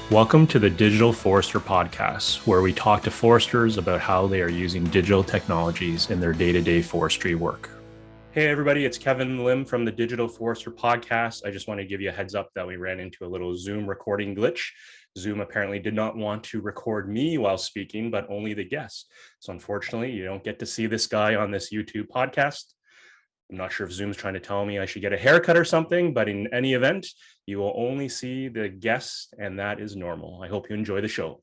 Welcome to the Digital Forester Podcast, where we talk to foresters about how they are using digital technologies in their day-to-day forestry work. Hey, everybody, it's Kevin Lim from the Digital Forester Podcast. I just want to give you a heads up that we ran into a little Zoom recording glitch. Zoom apparently did not want to record me while speaking, but only the guest. So unfortunately, you don't get to see this guy on this YouTube podcast. I'm not sure if Zoom's trying to tell me I should get a haircut or something, but in any event, you will only see the guest, and that is normal. I hope you enjoy the show.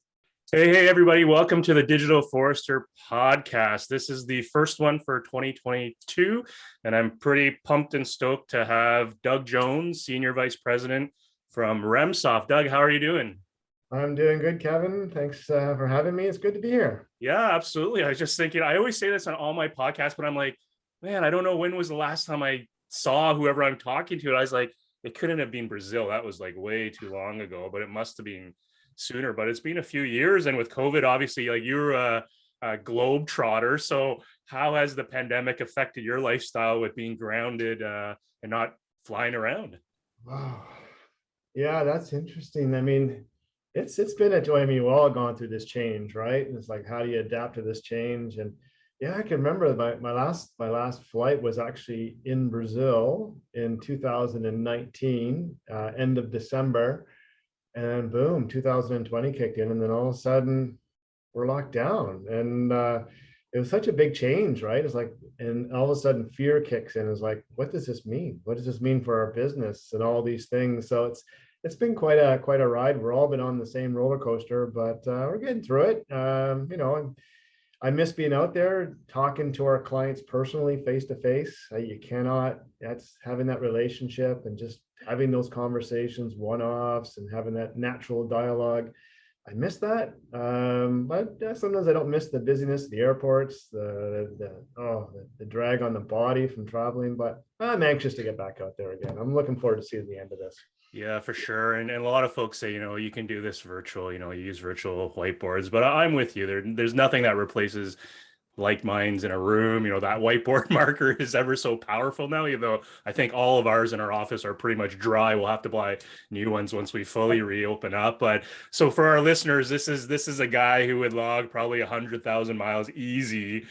Hey, everybody. Welcome to the Digital Forester Podcast. This is the first one for 2022, and I'm pretty pumped and stoked to have Doug Jones, Senior Vice President from Remsoft. Doug, how are you doing? I'm doing good, Kevin. Thanks for having me. It's good to be here. Yeah, absolutely. I was just thinking, I always say this on all my podcasts, but I'm like, man, I don't know when was the last time I saw whoever I'm talking to. And I was like, it couldn't have been Brazil. That was like way too long ago, but it must have been sooner. But it's been a few years. And with COVID, obviously, like you're a globe trotter. So how has the pandemic affected your lifestyle with being grounded and not flying around? Wow. Yeah, that's interesting. I mean, it's been a joy. I mean, we've all gone through this change, right? And it's like, how do you adapt to this change? And yeah, I can remember my last flight was actually in Brazil in 2019, end of December, and boom, 2020 kicked in, and then all of a sudden we're locked down, and it was such a big change, right? It's like, and all of a sudden fear kicks in. It's like, what does this mean? What does this mean for our business and all these things? So it's been quite a ride. We're all been on the same roller coaster, but we're getting through it. I miss being out there talking to our clients personally, face to face. You cannot, that's having that relationship and just having those conversations, one-offs, and having that natural dialogue. I miss that. But sometimes I don't miss the busyness, the airports, the drag on the body from traveling, but I'm anxious to get back out there again. I'm looking forward to seeing the end of this. Yeah, for sure. And a lot of folks say, you can do this virtual, you use virtual whiteboards, but I'm with you. There's nothing that replaces like minds in a room. That whiteboard marker is ever so powerful now, even though I think all of ours in our office are pretty much dry. We'll have to buy new ones once we fully reopen up. But so for our listeners, this is a guy who would log probably 100,000 miles easy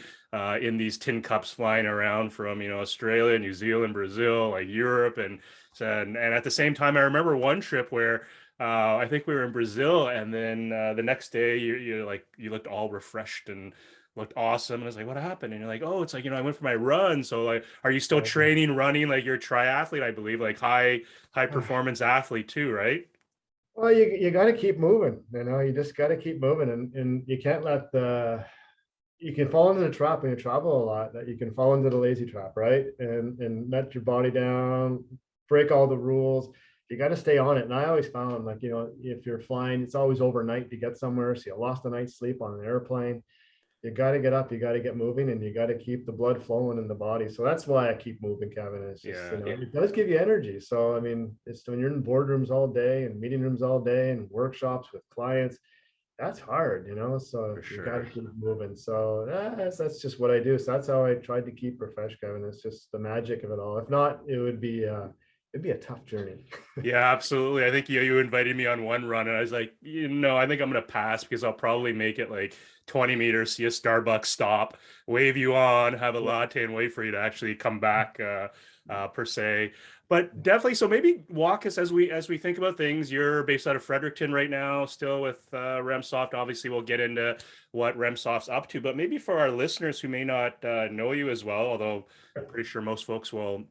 in these tin cups flying around from, Australia, New Zealand, Brazil, like Europe. And at the same time, I remember one trip where I think we were in Brazil, and then the next day you looked all refreshed and looked awesome. And I was like, what happened? And you're like, oh, it's like, I went for my run. So like, are you still training, running? Like you're a triathlete, I believe, like high performance athlete too, right? Well, you got to keep moving. You just got to keep moving, and you can't let you can fall into the trap when you travel a lot, that you can fall into the lazy trap, right? And let your body down, break all the rules. You got to stay on it. And I always found, like, if you're flying, it's always overnight to get somewhere. So you lost a night's sleep on an airplane. You got to get up, you got to get moving, and you got to keep the blood flowing in the body. So that's why I keep moving, Kevin. It's just, it does give you energy. So, I mean, it's when you're in boardrooms all day and meeting rooms all day and workshops with clients, that's hard, so you got to keep moving. So that's just what I do. So that's how I tried to keep refreshed, Kevin. It's just the magic of it all. If not, it'd be a tough journey. Yeah, absolutely. I think you invited me on one run, and I was like, I think I'm gonna pass because I'll probably make it like 20 meters, see a Starbucks stop, wave you on, have a latte, and wait for you to actually come back per se. But definitely, so maybe walk us as we think about things. You're based out of Fredericton right now, still with Remsoft. Obviously, we'll get into what Remsoft's up to, but maybe for our listeners who may not know you as well, although I'm pretty sure most folks will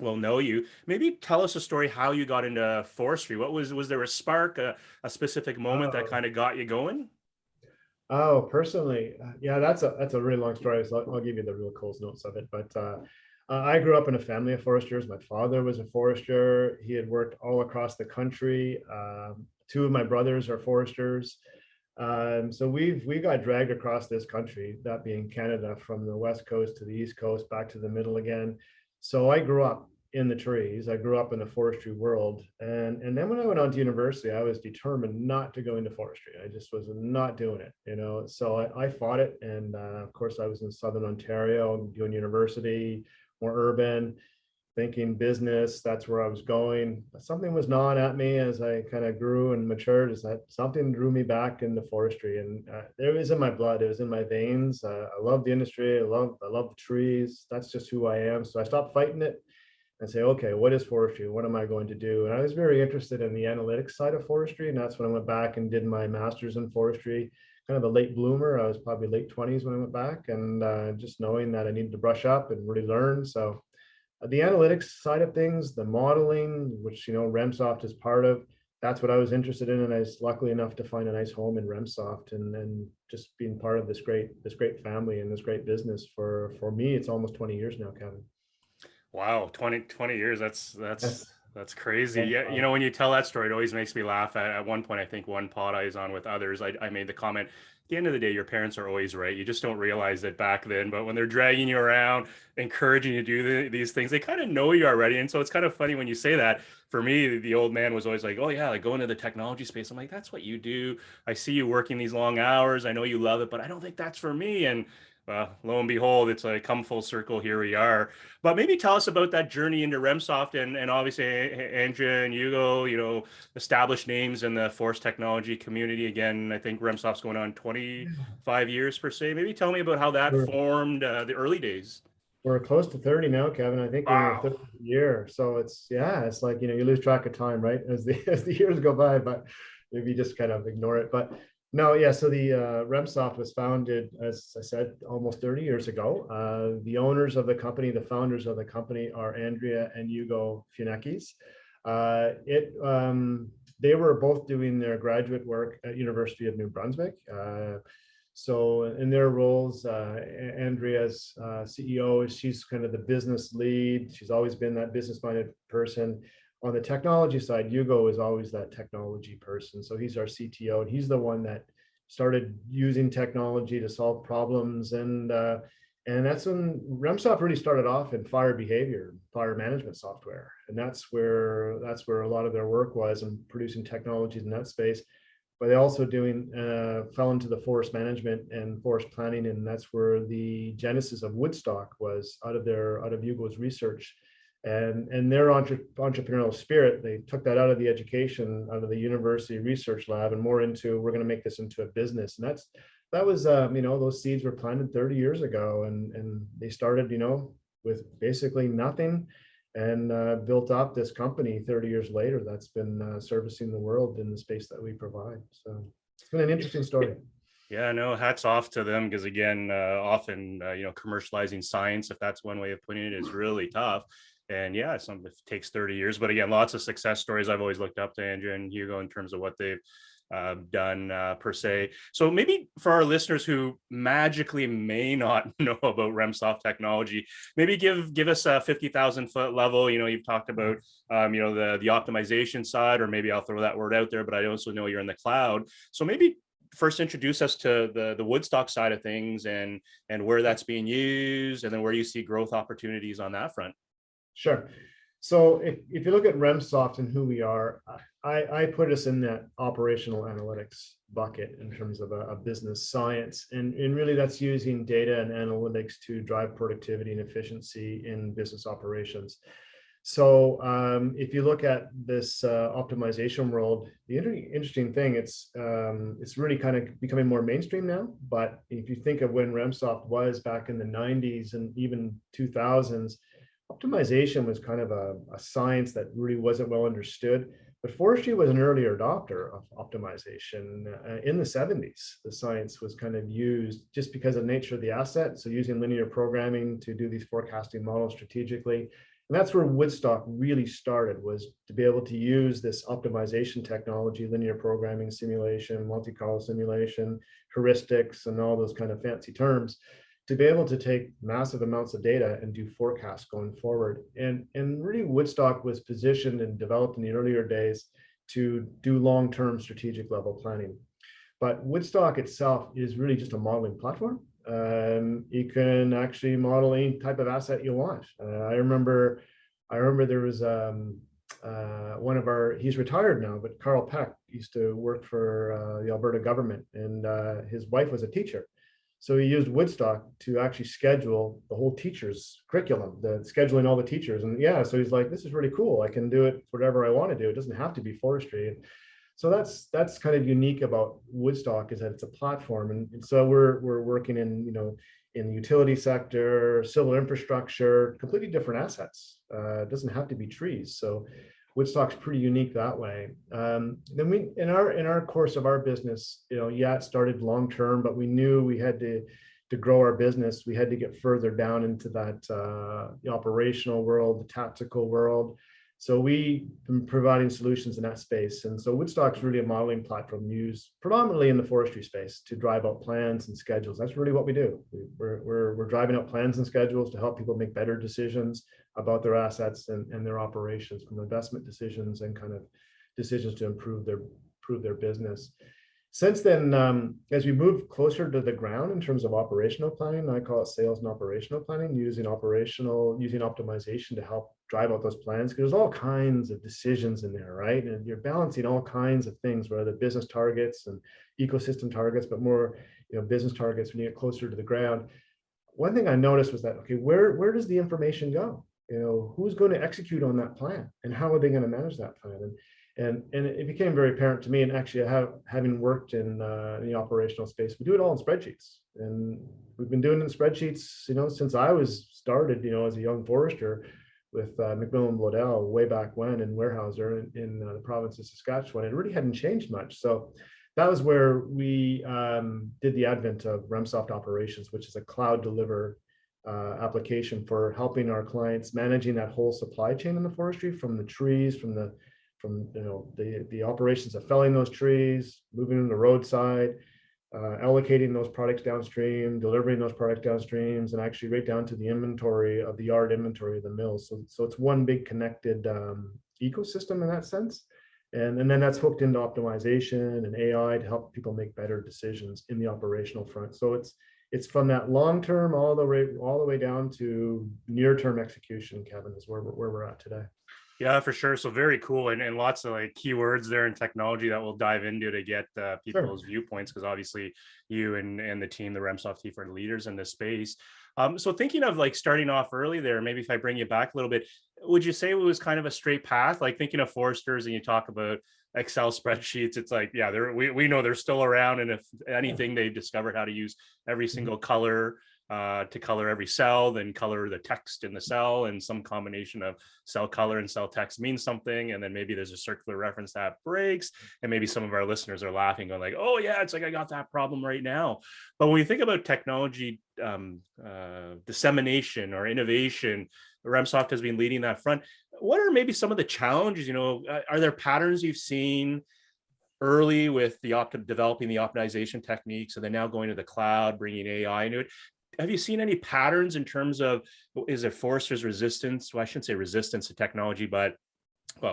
know you. Maybe tell us a story how you got into forestry. Was there a spark, a specific moment that kind of got you going? Oh, personally, yeah, that's a really long story. So I'll give you the real cool notes of it. But I grew up in a family of foresters. My father was a forester. He had worked all across the country. Two of my brothers are foresters. So we got dragged across this country, that being Canada, from the west coast to the east coast, back to the middle again. So I grew up in the trees. I grew up in the forestry world. And then when I went on to university, I was determined not to go into forestry. I just was not doing it. So I fought it. And of course, I was in Southern Ontario doing university, more urban. thinking business. That's where I was going. Something was gnawing at me as I kind of grew and matured. Is that something drew me back into forestry, and it was in my blood. It was in my veins. I love the industry. I love the trees. That's just who I am. So I stopped fighting it and say, okay, what is forestry? What am I going to do? And I was very interested in the analytics side of forestry. And that's when I went back and did my master's in forestry, kind of a late bloomer. I was probably late 20s when I went back, and just knowing that I needed to brush up and really learn. So the analytics side of things, the modeling, which, Remsoft is part of, that's what I was interested in. And I was lucky enough to find a nice home in Remsoft, and just being part of this great family and this great business for me. It's almost 20 years now, Kevin. Wow, 20 years. That's Yes. that's crazy. Yes. Yeah, when you tell that story, it always makes me laugh. At one point, I think one pod I was on with others, I made the comment, at the end of the day, your parents are always right. You just don't realize it back then. But when they're dragging you around, encouraging you to do these things, they kind of know you already. And so it's kind of funny when you say that. For me, the old man was always like, oh yeah, like go into the technology space. I'm like, that's what you do. I see you working these long hours. I know you love it, but I don't think that's for me. And lo and behold, it's like come full circle. Here we are. But maybe tell us about that journey into Remsoft, and obviously Andrea and Hugo, established names in the forest technology community. Again, I think Remsoft's going on 25 years per se. Maybe tell me about how that We're, formed, the early days. we're close to 30 now, Kevin. I think we're in our Wow. third year. So it's like, you lose track of time, right? As the as the years go by, but maybe you just kind of ignore it. But no, yeah. So the Remsoft was founded, as I said, almost 30 years ago. The owners of the company, the founders of the company, are Andrea and Hugo Funekis. They were both doing their graduate work at University of New Brunswick. So in their roles, Andrea's CEO, she's kind of the business lead. She's always been that business-minded person. On the technology side, Hugo is always that technology person. So he's our CTO, and he's the one that started using technology to solve problems. And that's when Remsoft really started off in fire behavior, fire management software. And that's where a lot of their work was, in producing technologies in that space. But they also fell into the forest management and forest planning, and that's where the genesis of Woodstock was, out of Hugo's research, and their entrepreneurial spirit. They took that out of the education, out of the university research lab, and more into, we're going to make this into a business. And that was those seeds were planted 30 years ago, and they started with basically nothing, and built up this company 30 years later that's been servicing the world in the space that we provide. So it's been an interesting story. Yeah, no, hats off to them, because again, often, commercializing science, if that's one way of putting it, is really tough. And yeah, it takes 30 years, but again, lots of success stories. I've always looked up to Andrea and Hugo in terms of what they've done per se. So maybe for our listeners who magically may not know about Remsoft technology, maybe give us a 50,000-foot level. You've talked about the optimization side, or maybe I'll throw that word out there, but I also know you're in the cloud. So maybe first introduce us to the Woodstock side of things, and where that's being used, and then where you see growth opportunities on that front. Sure. So if you look at Remsoft and who we are, I put us in that operational analytics bucket in terms of a business science. And really that's using data and analytics to drive productivity and efficiency in business operations. So if you look at this optimization world, the interesting thing, it's really kind of becoming more mainstream now. But if you think of when Remsoft was back in the 90s and even 2000s, optimization was kind of a science that really wasn't well understood. But forestry was an earlier adopter of optimization. In the 70s. The science was kind of used just because of the nature of the asset. So using linear programming to do these forecasting models strategically. And that's where Woodstock really started, was to be able to use this optimization technology, linear programming, simulation, multi-call simulation, heuristics, and all those kind of fancy terms, to be able to take massive amounts of data and do forecasts going forward. And really Woodstock was positioned and developed in the earlier days to do long-term strategic level planning. But Woodstock itself is really just a modeling platform. You can actually model any type of asset you want. I remember there was one of our, he's retired now, but Carl Peck used to work for the Alberta government, and his wife was a teacher. So he used Woodstock to actually schedule the whole teacher's curriculum, the scheduling all the teachers. And yeah, so he's like, this is really cool. I can do it whatever I want to do. It doesn't have to be forestry. And so that's kind of unique about Woodstock, is that it's a platform. And so we're working in, in the utility sector, civil infrastructure, completely different assets. It doesn't have to be trees. So Woodstock's pretty unique that way. Then we, in our course of our business, yeah, it started long term, but we knew we had to grow our business. We had to get further down into that the operational world, the tactical world. So we've been providing solutions in that space. And so Woodstock's really a modeling platform used predominantly in the forestry space to drive out plans and schedules. That's really what we do. We're driving out plans and schedules to help people make better decisions about their assets and their operations, from investment decisions and kind of decisions to improve their business. Since then, as we move closer to the ground in terms of operational planning, I call it sales and operational planning, using optimization to help drive out those plans, because there's all kinds of decisions in there, right? And you're balancing all kinds of things, whether business targets and ecosystem targets, but more, business targets when you get closer to the ground. One thing I noticed was that, okay, where does the information go? Who's going to execute on that plan, and how are they going to manage that plan? And it became very apparent to me, and actually having worked in the operational space, we do it all in spreadsheets, and we've been doing it in spreadsheets, since I was started, as a young forester with McMillan Bloedel way back when in Weyerhaeuser in the province of Saskatchewan. It really hadn't changed much. So that was where we did the advent of Remsoft Operations, which is a cloud deliver application for helping our clients managing that whole supply chain in the forestry, from the trees, from the operations of felling those trees, moving them to the roadside, allocating those products downstream, delivering those products downstreams, and actually right down to the inventory of the yard inventory of the mills. So it's one big connected ecosystem in that sense. And then that's hooked into optimization and AI to help people make better decisions in the operational front. So it's from that long term all the way down to near term execution, Kevin, is where we're at today. Yeah, for sure. So very cool, and lots of like keywords there in technology that we'll dive into to get people's viewpoints, because obviously you and the team, the Remsoft team, are leaders in this space. So thinking of like starting off early there, maybe if I bring you back a little bit, would you say it was kind of a straight path? Like thinking of foresters, and you talk about Excel spreadsheets, it's like, yeah, we know they're still around, and if anything, they've discovered how to use every single color to color every cell, then color the text in the cell, and some combination of cell color and cell text means something, and then maybe there's a circular reference that breaks, and maybe some of our listeners are laughing, going like, oh yeah, it's like I got that problem right now. But when we think about technology dissemination or innovation, Remsoft has been leading that front. What are maybe some of the challenges? Are there patterns you've seen early with developing the optimization techniques, and then now going to the cloud, bringing AI into it? Have you seen any patterns in terms of, is it foresters' resistance? Well, I shouldn't say resistance to technology, but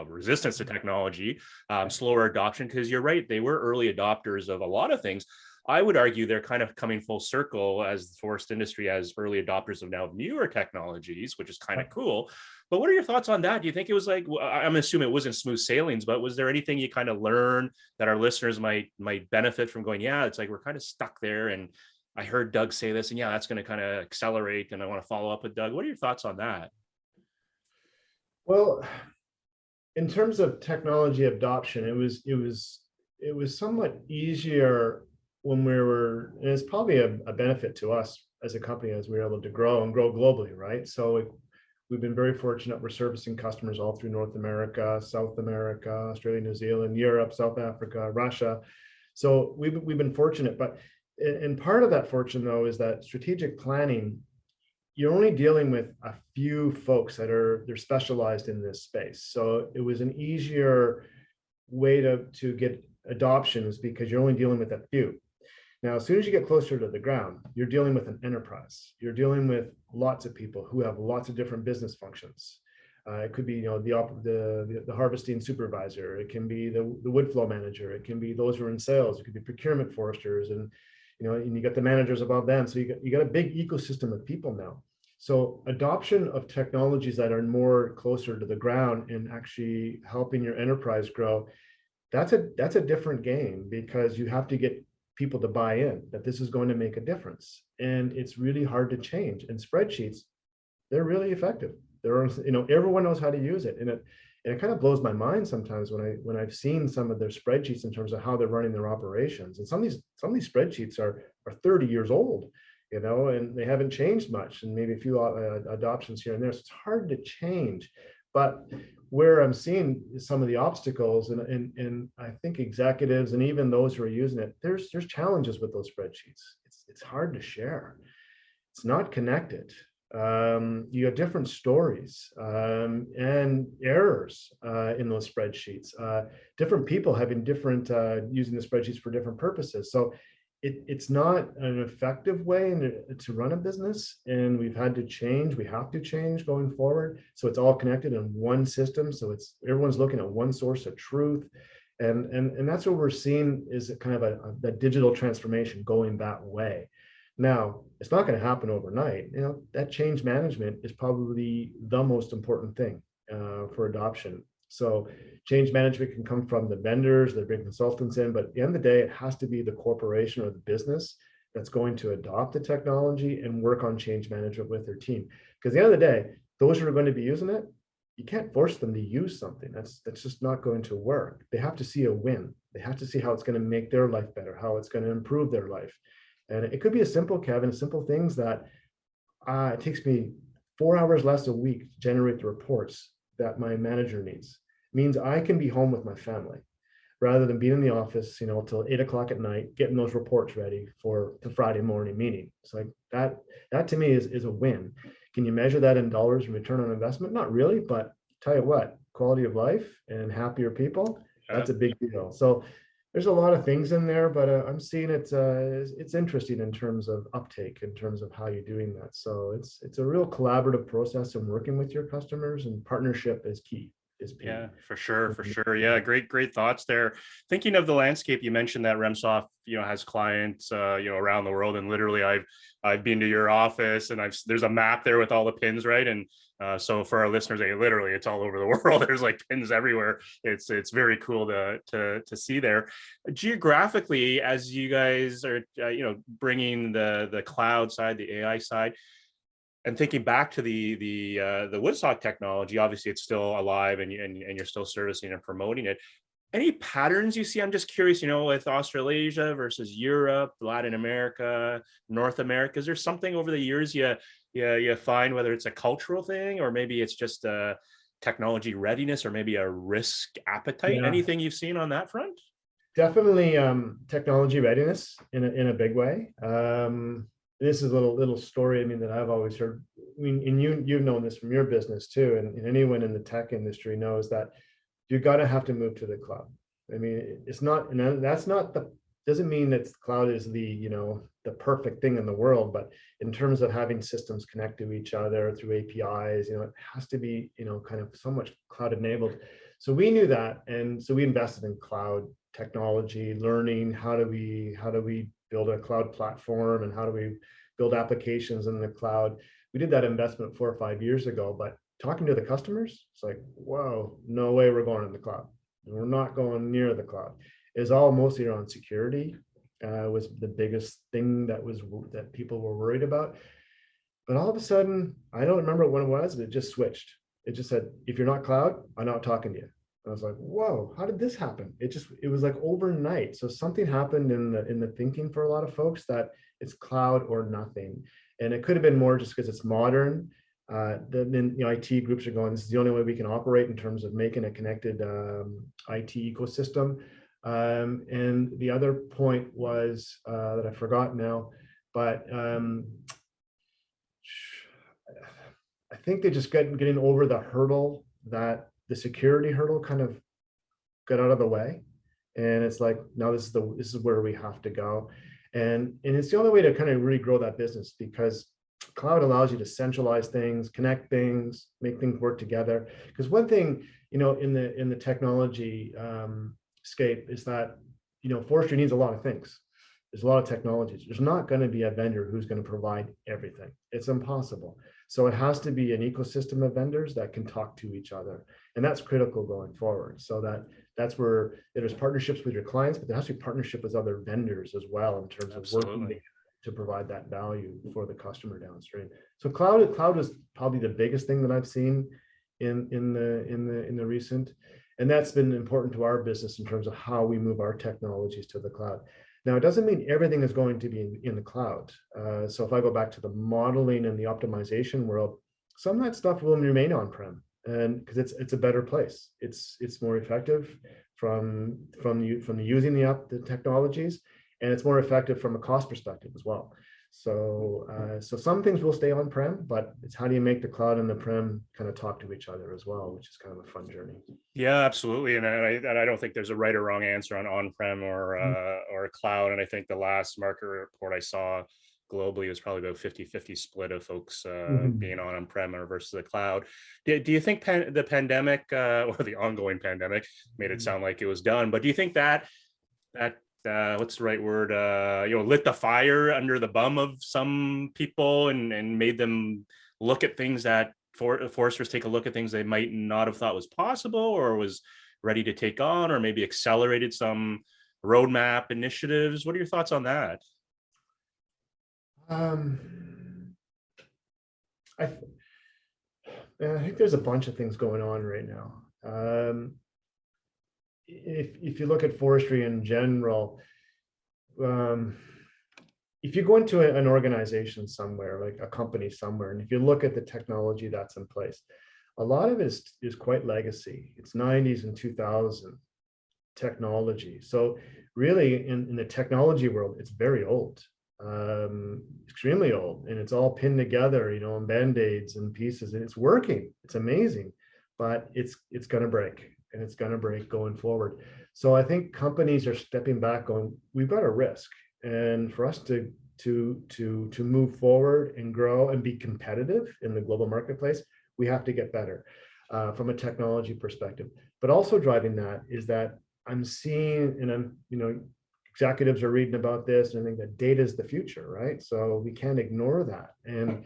resistance to technology, slower adoption, because you're right, they were early adopters of a lot of things. I would argue they're kind of coming full circle as the forest industry, as early adopters of now newer technologies, which is kind of cool. But what are your thoughts on that? Do you think it was like, I'm assuming it wasn't smooth sailings, but was there anything you kind of learned that our listeners might benefit from going, yeah, it's like we're kind of stuck there, and I heard Doug say this, and yeah, that's going to kind of accelerate, and I want to follow up with Doug. What are your thoughts on that? Well, in terms of technology adoption, it was somewhat easier when we were, and it's probably a benefit to us as a company as we were able to grow globally, right? So we've been very fortunate. We're servicing customers all through North America, South America, Australia, New Zealand, Europe, South Africa, Russia. So we've been fortunate, but and part of that fortune, though, is that strategic planning, you're only dealing with a few folks they're specialized in this space. So it was an easier way to get adoptions, because you're only dealing with that few. Now, as soon as you get closer to the ground, you're dealing with an enterprise. You're dealing with lots of people who have lots of different business functions. It could be, the harvesting supervisor. It can be the wood flow manager. It can be those who are in sales. It could be procurement foresters, and you got the managers above them. So you got a big ecosystem of people now. So adoption of technologies that are more closer to the ground and actually helping your enterprise grow, that's a different game, because you have to get people to buy in that this is going to make a difference. And it's really hard to change. And spreadsheets, they're really effective. Everyone knows how to use it. And it kind of blows my mind sometimes when I've seen some of their spreadsheets in terms of how they're running their operations. And some of these spreadsheets are 30 years old, and they haven't changed much, and maybe a few adoptions here and there. So it's hard to change. But where I'm seeing some of the obstacles, and I think executives and even those who are using it, there's challenges with those spreadsheets. It's hard to share. It's not connected. You have different stories and errors in those spreadsheets. Different people having different using the spreadsheets for different purposes. So it's not an effective way to run a business, and we've had to change. We have to change going forward. So it's all connected in one system. So everyone's looking at one source of truth, and that's what we're seeing is kind of a digital transformation going that way. Now, it's not going to happen overnight. That change management is probably the most important thing for adoption. So change management can come from the vendors that bring consultants in, but at the end of the day, it has to be the corporation or the business that's going to adopt the technology and work on change management with their team. Because at the end of the day, those who are going to be using it, you can't force them to use something. That's just not going to work. They have to see a win. They have to see how it's going to make their life better, how it's going to improve their life. And it could be as simple, Kevin, simple things that it takes me 4 hours less a week to generate the reports that my manager needs. It means I can be home with my family rather than being in the office, till 8 o'clock at night, getting those reports ready for the Friday morning meeting. It's like that to me is a win. Can you measure that in dollars and return on investment? Not really, but tell you what, quality of life and happier people, that's a big deal. So there's a lot of things in there, but I'm seeing it's interesting in terms of uptake, in terms of how you're doing that. So it's a real collaborative process and working with your customers, and partnership is key. Yeah, for sure. Yeah, great thoughts there. Thinking of the landscape, you mentioned that Remsoft, has clients, around the world, and literally I've been to your office, and there's a map there with all the pins, right? And so for our listeners, literally it's all over the world. There's like pins everywhere. It's very cool to see there. Geographically, as you guys are bringing the cloud side, the AI side, and thinking back to the Woodstock technology, obviously it's still alive, and you're still servicing and promoting it. Any patterns you see? I'm just curious, with Australasia versus Europe, Latin America, North America. Is there something over the years you find, whether it's a cultural thing or maybe it's just a technology readiness or maybe a risk appetite? Yeah. Anything you've seen on that front? Definitely technology readiness in a big way. This is a little story, that I've always heard. And you've known this from your business too, and anyone in the tech industry knows that you're gonna have to move to the cloud. It's not, and that's not doesn't mean that cloud is the perfect thing in the world, but in terms of having systems connect to each other through APIs, it has to be kind of so much cloud enabled. So we knew that, and so we invested in cloud technology, learning how do we build a cloud platform, and how do we build applications in the cloud. We did that investment 4 or 5 years ago, but talking to the customers, it's like, whoa, no way we're going in the cloud. We're not going near the cloud. It's all mostly around security, was the biggest thing that people were worried about. But all of a sudden, I don't remember when it was, but it just switched. It just said, if you're not cloud, I'm not talking to you. I was like, whoa, how did this happen? It was like overnight. So something happened in the thinking for a lot of folks that it's cloud or nothing. And it could have been more just because it's modern. Then IT groups are going, this is the only way we can operate in terms of making a connected IT ecosystem. And the other point was that I forgot now, but I think they just getting over the hurdle, that the security hurdle kind of got out of the way. And it's like, now this is where we have to go. And it's the only way to kind of really grow that business, because cloud allows you to centralize things, connect things, make things work together. Because one thing, in the technology scape is that, forestry needs a lot of things. there's a lot of technologies. There's not going to be a vendor who's going to provide everything. It's impossible. So it has to be an ecosystem of vendors that can talk to each other. And that's critical going forward. So that's where there's partnerships with your clients, but there has to be partnership with other vendors as well in terms of working to provide that value for the customer downstream. So cloud is probably the biggest thing that I've seen in the recent, and that's been important to our business in terms of how we move our technologies to the cloud. Now, it doesn't mean everything is going to be in the cloud. So if I go back to the modeling and the optimization world, some of that stuff will remain on-prem, and because it's a better place. It's more effective from using the technologies, and it's more effective from a cost perspective as well. So some things will stay on-prem, but it's how do you make the cloud and the prem kind of talk to each other as well, which is kind of a fun journey. Yeah, absolutely. And I don't think there's a right or wrong answer on prem or cloud. And I think the last market report I saw globally was probably about 50-50 split of folks being on prem or versus the cloud. Do you think the pandemic or the ongoing pandemic made it sound like it was done? But do you think that what's the right word, lit the fire under the bum of some people and made them look at things that foresters take a look at things they might not have thought was possible or was ready to take on, or maybe accelerated some roadmap initiatives? What are your thoughts on that? I think there's a bunch of things going on right now. If you look at forestry in general, if you go into an organization somewhere, like a company somewhere, and if you look at the technology that's in place, a lot of it is quite legacy. It's 90s and 2000 technology. So really in the technology world, it's very old, extremely old, and it's all pinned together, in Band-Aids and pieces, and it's working. It's amazing, but it's going to break. And it's going to break going forward. So I think companies are stepping back, going, we've got a risk, and for us to move forward and grow and be competitive in the global marketplace, we have to get better from a technology perspective. But also driving that is that I'm seeing, and I'm, executives are reading about this, and I think that data is the future, right? So we can't ignore that, and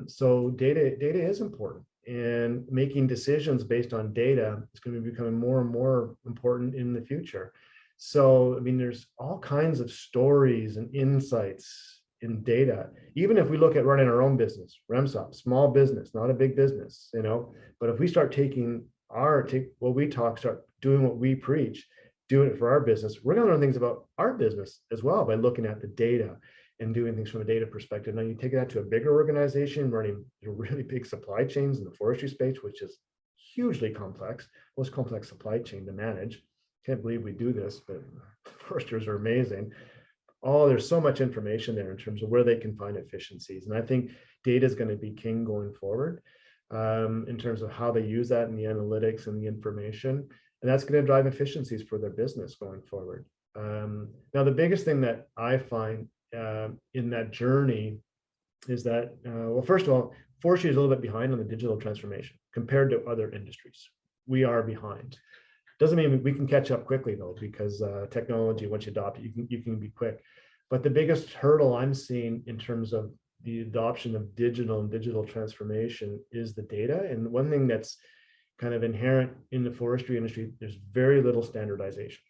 so data is important. And making decisions based on data is going to be becoming more and more important in the future. So, I mean, there's all kinds of stories and insights in data. Even if we look at running our own business, Remsoft, small business, not a big business, but if we start taking what we talk, start doing what we preach, doing it for our business, we're going to learn things about our business as well by looking at the data and doing things from a data perspective. Now you take that to a bigger organization running really big supply chains in the forestry space, which is hugely complex, most complex supply chain to manage. Can't believe we do this, but foresters are amazing. There's so much information there in terms of where they can find efficiencies. And I think data is going to be king going forward in terms of how they use that in the analytics and the information. And that's going to drive efficiencies for their business going forward. Now, the biggest thing that I find in that journey is that, well, first of all, forestry is a little bit behind on the digital transformation compared to other industries. We are behind. Doesn't mean we can catch up quickly though, because technology, once you adopt it, you can be quick. But the biggest hurdle I'm seeing in terms of the adoption of digital and digital transformation is the data. And one thing that's kind of inherent in the forestry industry, there's very little standardization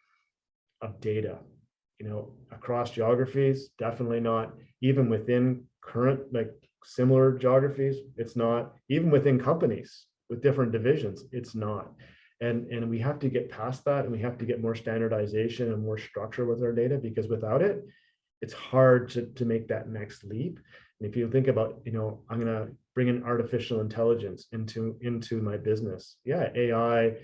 of data. Across geographies, definitely not. Even within current, similar geographies, it's not. Even within companies with different divisions, it's not. And we have to get past that, and we have to get more standardization and more structure with our data, because without it, it's hard to make that next leap. And if you think about, I'm going to bring in artificial intelligence into my business. Yeah, AI,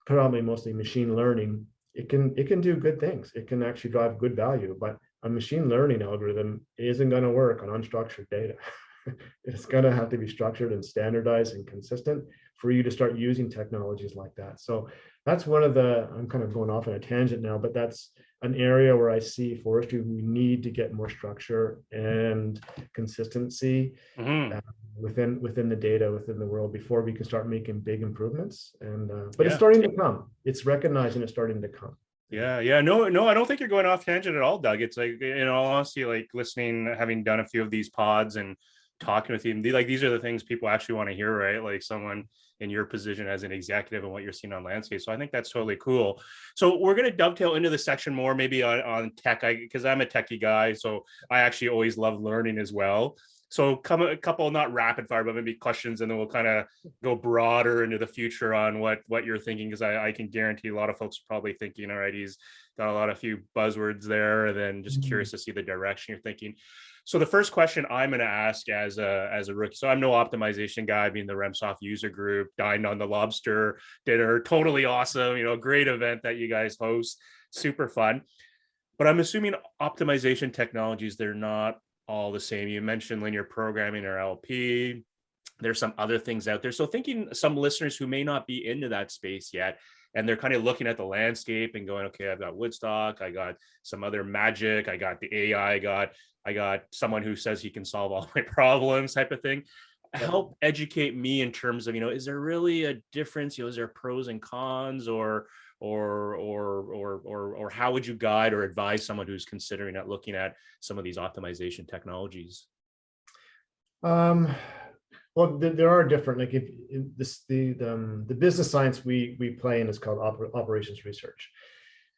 probably mostly machine learning. It can do good things. It can actually drive good value, but a machine learning algorithm isn't going to work on unstructured data. It's going to have to be structured and standardized and consistent for you to start using technologies like that. So that's I'm kind of going off on a tangent now, but that's an area where I see forestry, we need to get more structure and consistency within the data, within the world, before we can start making big improvements. And but It's starting to come. It's recognized and it's starting to come. Yeah. No, I don't think you're going off tangent at all, Doug. It's like, in all honesty, like listening, having done a few of these pods and talking with you, like these are the things people actually want to hear, right? Like someone in your position as an executive and what you're seeing on landscape. So I think that's totally cool. So we're going to dovetail into the section more maybe on tech, because I'm a techie guy. So I actually always love learning as well. So come a couple, not rapid fire, but maybe questions, and then we'll kind of go broader into the future on what you're thinking, because I can guarantee a lot of folks are probably thinking, all right, he's got a few buzzwords there, and then just curious to see the direction you're thinking. So the first question I'm going to ask as a rookie, so I'm no optimization guy, being the Remsoft user group, dined on the lobster dinner, totally awesome, great event that you guys host, super fun. But I'm assuming optimization technologies, they're not all the same. You mentioned linear programming or LP. There's some other things out there. So thinking some listeners who may not be into that space yet, and they're kind of looking at the landscape and going, okay, I've got Woodstock, I got some other magic, I got the AI, I got someone who says he can solve all my problems type of thing. Help educate me in terms of, is there really a difference? Is there pros and cons, or how would you guide or advise someone who's considering looking at some of these optimization technologies? Well, there are different, like if this, the business science we play in is called operations research.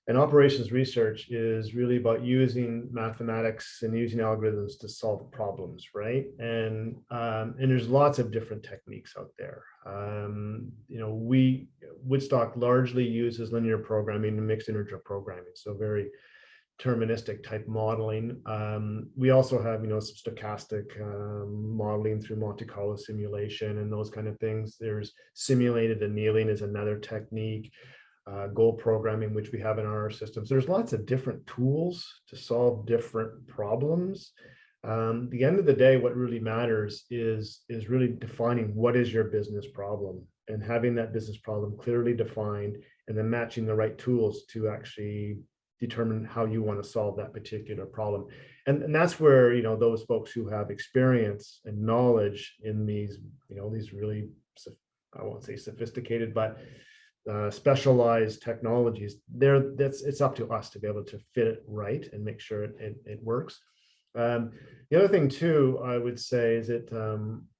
And operations research is really about using mathematics and using algorithms to solve problems, right? And there's lots of different techniques out there. Woodstock largely uses linear programming and mixed integer programming, so very deterministic type modeling. We also have, some stochastic modeling through Monte Carlo simulation and those kind of things. There's simulated annealing is another technique. Goal programming, which we have in our systems. There's lots of different tools to solve different problems. The end of the day, what really matters is really defining what is your business problem and having that business problem clearly defined, and then matching the right tools to actually determine how you want to solve that particular problem. And that's where, those folks who have experience and knowledge in these, these really, I won't say sophisticated, but specialized technologies, it's up to us to be able to fit it right and make sure it works. The other thing too, I would say, is that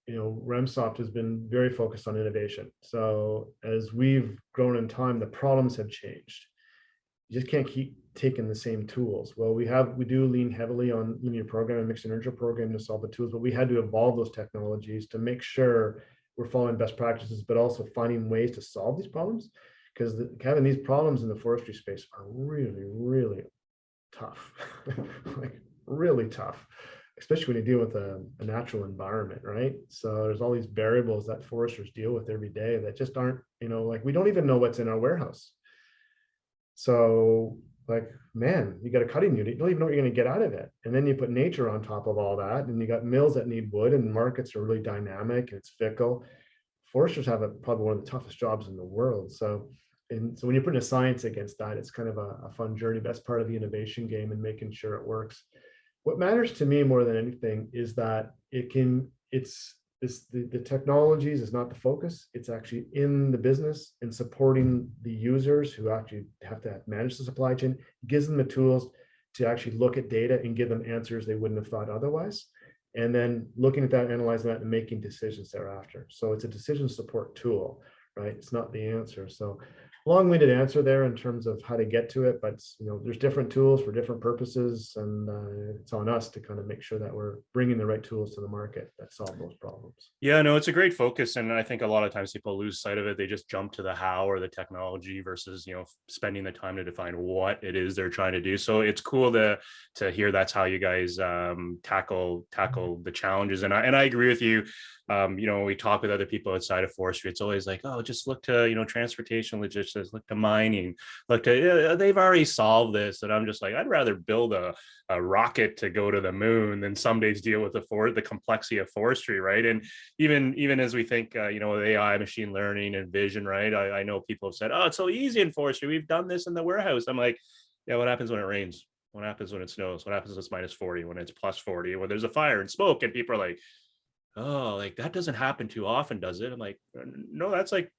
Remsoft has been very focused on innovation. So as we've grown in time, the problems have changed. You just can't keep taking the same tools. Well, we do lean heavily on linear programming, mixed integer programming to solve the tools, but we had to evolve those technologies to make sure we're following best practices, but also finding ways to solve these problems, because Kevin, these problems in the forestry space are really, really tough, like really tough, especially when you deal with a natural environment, right? So there's all these variables that foresters deal with every day that just aren't, like we don't even know what's in our warehouse. So like, man, you got a cutting unit, you don't even know what you're going to get out of it. And then you put nature on top of all that, and you got mills that need wood, and markets are really dynamic and it's fickle. Foresters have probably one of the toughest jobs in the world. So when you're putting a science against that, it's kind of a fun journey. That's part of the innovation game and making sure it works. What matters to me more than anything is that the technologies is not the focus. It's actually in the business and supporting the users who actually have to manage the supply chain. It gives them the tools to actually look at data and give them answers they wouldn't have thought otherwise. And then looking at that, analyzing that, and making decisions thereafter. So it's a decision support tool, right? It's not the answer. So long-winded answer there in terms of how to get to it, but there's different tools for different purposes, and it's on us to kind of make sure that we're bringing the right tools to the market that solve those problems. Yeah, no, it's a great focus, and I think a lot of times people lose sight of it. They just jump to the how or the technology versus spending the time to define what it is they're trying to do. So it's cool to hear that's how you guys tackle the challenges, and I agree with you. When we talk with other people outside of forestry, it's always like, oh, just look to transportation logistics, look to mining, look to they've already solved this. And I'm just like, I'd rather build a rocket to go to the moon than some days deal with the complexity of forestry, right? And even as we think with AI, machine learning, and vision, right? I know people have said, oh, it's so easy in forestry, we've done this in the warehouse. I'm like, yeah, what happens when it rains? What happens when it snows? What happens when it's minus 40, when it's plus 40, when there's a fire and smoke? And people are like, oh, like that doesn't happen too often, does it? I'm like, no, that's like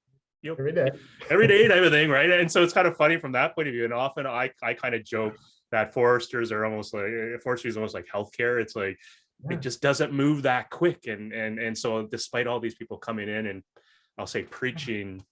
you know, Every day. every day type of thing, right? And so it's kind of funny from that point of view. And often I kind of joke that foresters are almost like forestry is almost like healthcare. It's like it Yeah. just doesn't move that quick. And so despite all these people coming in and I'll say preaching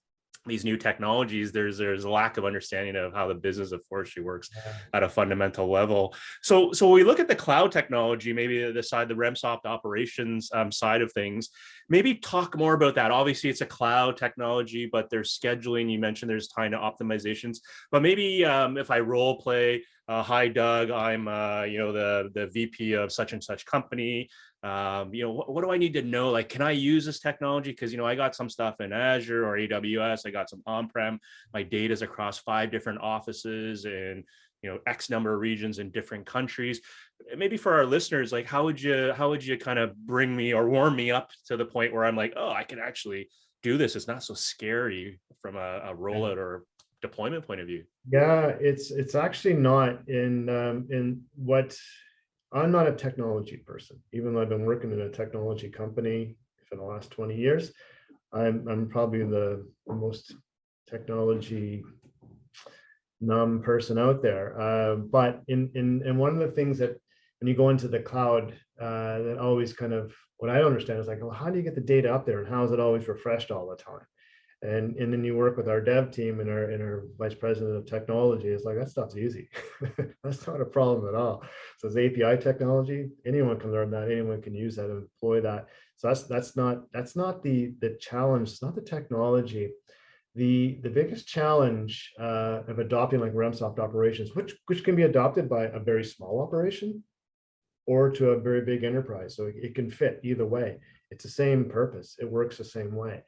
these new technologies, there's a lack of understanding of how the business of forestry works at a fundamental level. So when we look at the cloud technology, maybe the side, the Remsoft operations side of things, maybe talk more about that. Obviously it's a cloud technology, but there's scheduling, you mentioned there's time to optimizations, but maybe if I role play, hi Doug, I'm the VP of such and such company. What do I need to know? Like, can I use this technology? Because, I got some stuff in Azure or AWS, I got some on-prem, my data's across 5 different offices and, X number of regions in different countries. Maybe for our listeners, like, how would you kind of bring me or warm me up to the point where I'm like, oh, I can actually do this. It's not so scary from a rollout or deployment point of view. Yeah, it's actually not in what I'm not a technology person, even though I've been working in a technology company for the last 20 years. I'm probably the most technology numb person out there. But in one of the things that when you go into the cloud, that always kind of what I don't understand is like, well, how do you get the data up there and how is it always refreshed all the time? And then you work with our dev team and our vice president of technology. It's like that stuff's easy. That's not a problem at all. So it's API technology. Anyone can learn that. Anyone can use that and employ that. So that's not the challenge. It's not the technology. The biggest challenge of adopting like Remsoft operations, which can be adopted by a very small operation or to a very big enterprise. So it can fit either way. It's the same purpose. It works the same way.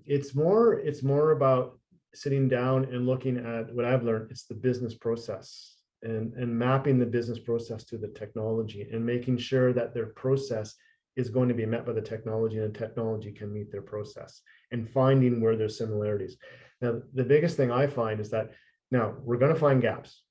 It's more about sitting down and looking at what I've learned. It's the business process and mapping the business process to the technology and making sure that their process is going to be met by the technology and the technology can meet their process and finding where there's similarities. Now, the biggest thing I find is that now we're going to find gaps.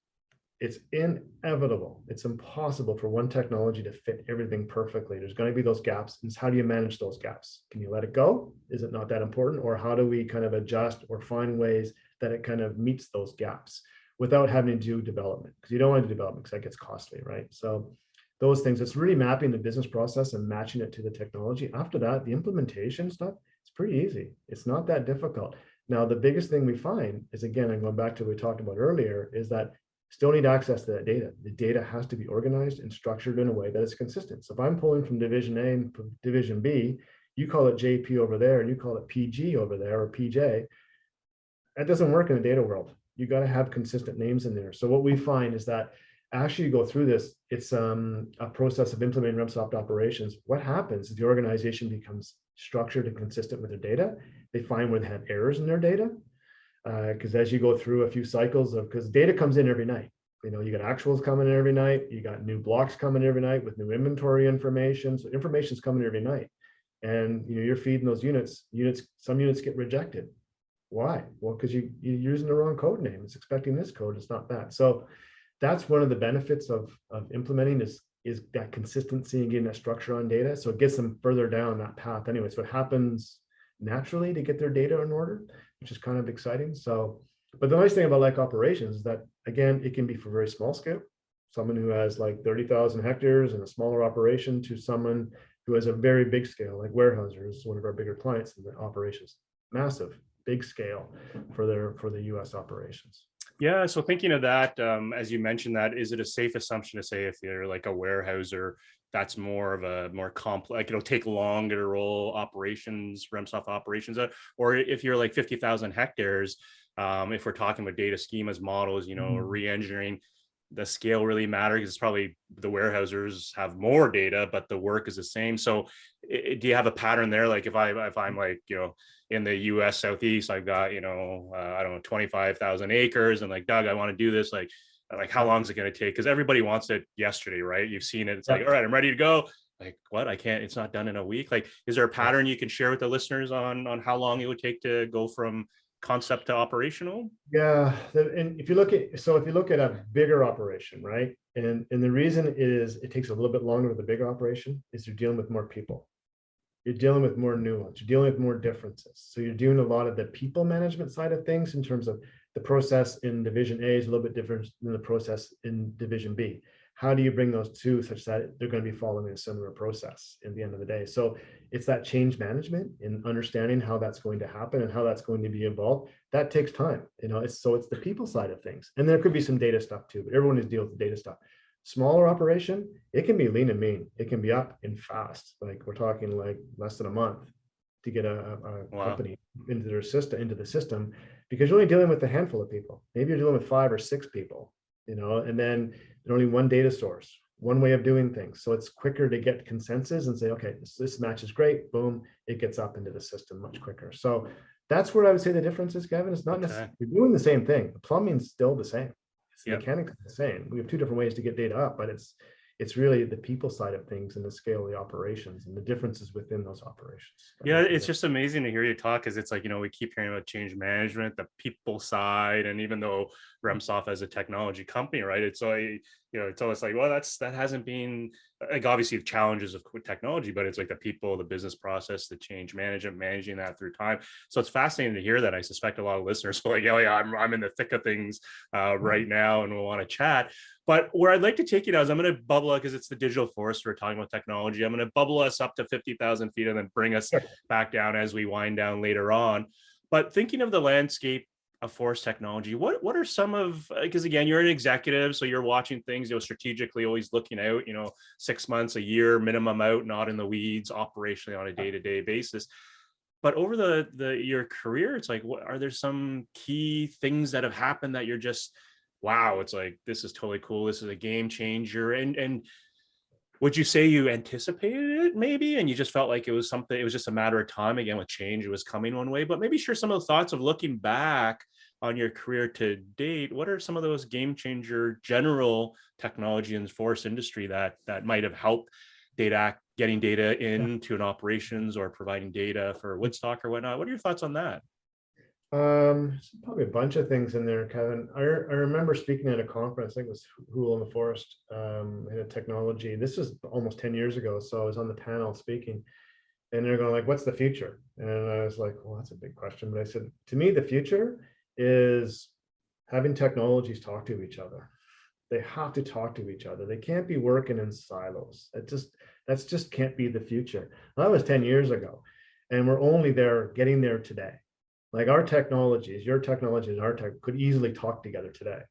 It's inevitable. It's impossible for one technology to fit everything perfectly. There's going to be those gaps. And how do you manage those gaps? Can you let it go? Is it not that important? Or how do we kind of adjust or find ways that it kind of meets those gaps without having to do development? Because you don't want to do development because that gets costly, right? So those things, it's really mapping the business process and matching it to the technology. After that, the implementation stuff, it's pretty easy. It's not that difficult. Now, the biggest thing we find is, again, I'm going back to what we talked about earlier, is that still need access to that data. The data has to be organized and structured in a way that is consistent. So if I'm pulling from division A and from division B, you call it JP over there and you call it PG over there or PJ, that doesn't work in the data world. You got to have consistent names in there. So what we find is that actually you go through this, it's a process of implementing Remsoft operations. What happens is the organization becomes structured and consistent with their data. They find where they have errors in their data. Because as you go through a few cycles of, because data comes in every night, you got actuals coming in every night, you got new blocks coming every night with new inventory information. So information's coming every night, and you're feeding those units. Some units get rejected. Why? Well, because you're using the wrong code name. It's expecting this code. It's not that. So that's one of the benefits of implementing is that consistency and getting that structure on data. So it gets them further down that path anyway. So it happens naturally to get their data in order, which is kind of exciting. So, but the nice thing about like operations is that, again, it can be for very small scale, someone who has like 30,000 hectares and a smaller operation, to someone who has a very big scale, like Weyerhaeuser is one of our bigger clients in the operations, massive, big scale for the US operations. Yeah, so thinking of that, as you mentioned that, is it a safe assumption to say if you're like a Weyerhaeuser, that's more of a more complex, like it'll take longer to roll operations, Remsoft operations, or if you're like 50,000 hectares, if we're talking about data schemas, models, re-engineering, the scale really matters because it's probably the Weyerhaeusers have more data, but the work is the same. So do you have a pattern there? Like if I'm like, in the US Southeast, I've got, I don't know, 25,000 acres and like, Doug, I want to do this. Like how long is it going to take? Because everybody wants it yesterday, right? You've seen it. It's like, all right, I'm ready to go. Like what? I can't, it's not done in a week. Like, is there a pattern you can share with the listeners on how long it would take to go from concept to operational? Yeah, and if you look at a bigger operation, right? And the reason is it takes a little bit longer with a bigger operation is you're dealing with more people. you're dealing with more nuance, you're dealing with more differences. So you're doing a lot of the people management side of things in terms of the process in division A is a little bit different than the process in division B. How do you bring those two such that they're going to be following a similar process in the end of the day? So it's that change management and understanding how that's going to happen and how that's going to be involved. That takes time, you know. It's the people side of things, and there could be some data stuff too. But everyone is dealing with the data stuff. Smaller operation, it can be lean and mean. It can be up and fast. Like we're talking like less than a month to get a Wow. company into their system, into the system, because you're only dealing with a handful of people. Maybe you're dealing with 5 or 6 people, you know, and then only one data source, one way of doing things. So it's quicker to get consensus and say, okay, this match is great. Boom, it gets up into the system much quicker. So that's where I would say the difference is, Kevin. It's not necessarily, you're doing the same thing. The plumbing's still the same. The mechanics are the same. We have 2 different ways to get data up, but it's really the people side of things and the scale of the operations and the differences within those operations. Yeah, it's just amazing to hear you talk, because it's like, you know, we keep hearing about change management, the people side, and even though Remsoft as a technology company, right, it's like, you know, it's always like, well, that hasn't been, like, obviously the challenges of technology, but it's like the people, the business process, the change management, managing that through time. So it's fascinating to hear that. I suspect a lot of listeners are like, oh yeah, I'm in the thick of things right now, and we'll want to chat. But where I'd like to take you now is I'm going to bubble, because it's the digital forest, we're talking about technology. I'm going to bubble us up to 50,000 feet and then bring us back down as we wind down later on. But thinking of the landscape of forest technology, what are some of, because again, you're an executive, so you're watching things, you know, strategically, always looking out, you know, 6 months, a year minimum out, not in the weeds, operationally on a day-to-day basis. But over your career, it's like, are there some key things that have happened that you're just, wow, it's like, this is totally cool, this is a game changer? And would you say you anticipated it maybe, and you just felt like it was something, it was just a matter of time? Again, with change, it was coming one way, but maybe share some of the thoughts of looking back on your career to date. What are some of those game changer general technology in the forest industry that might have helped getting data into an operations or providing data for Woodstock or whatnot? What are your thoughts on that? Probably a bunch of things in there, Kevin. I remember speaking at a conference, I think it was Who in the Forest, in a technology. This was almost 10 years ago. So I was on the panel speaking, and they're going like, what's the future? And I was like, well, that's a big question. But I said, to me, the future is having technologies talk to each other. They have to talk to each other. They can't be working in silos. That's just can't be the future. That was 10 years ago. And we're only getting there today. Like our technologies, your technology and our tech could easily talk together today.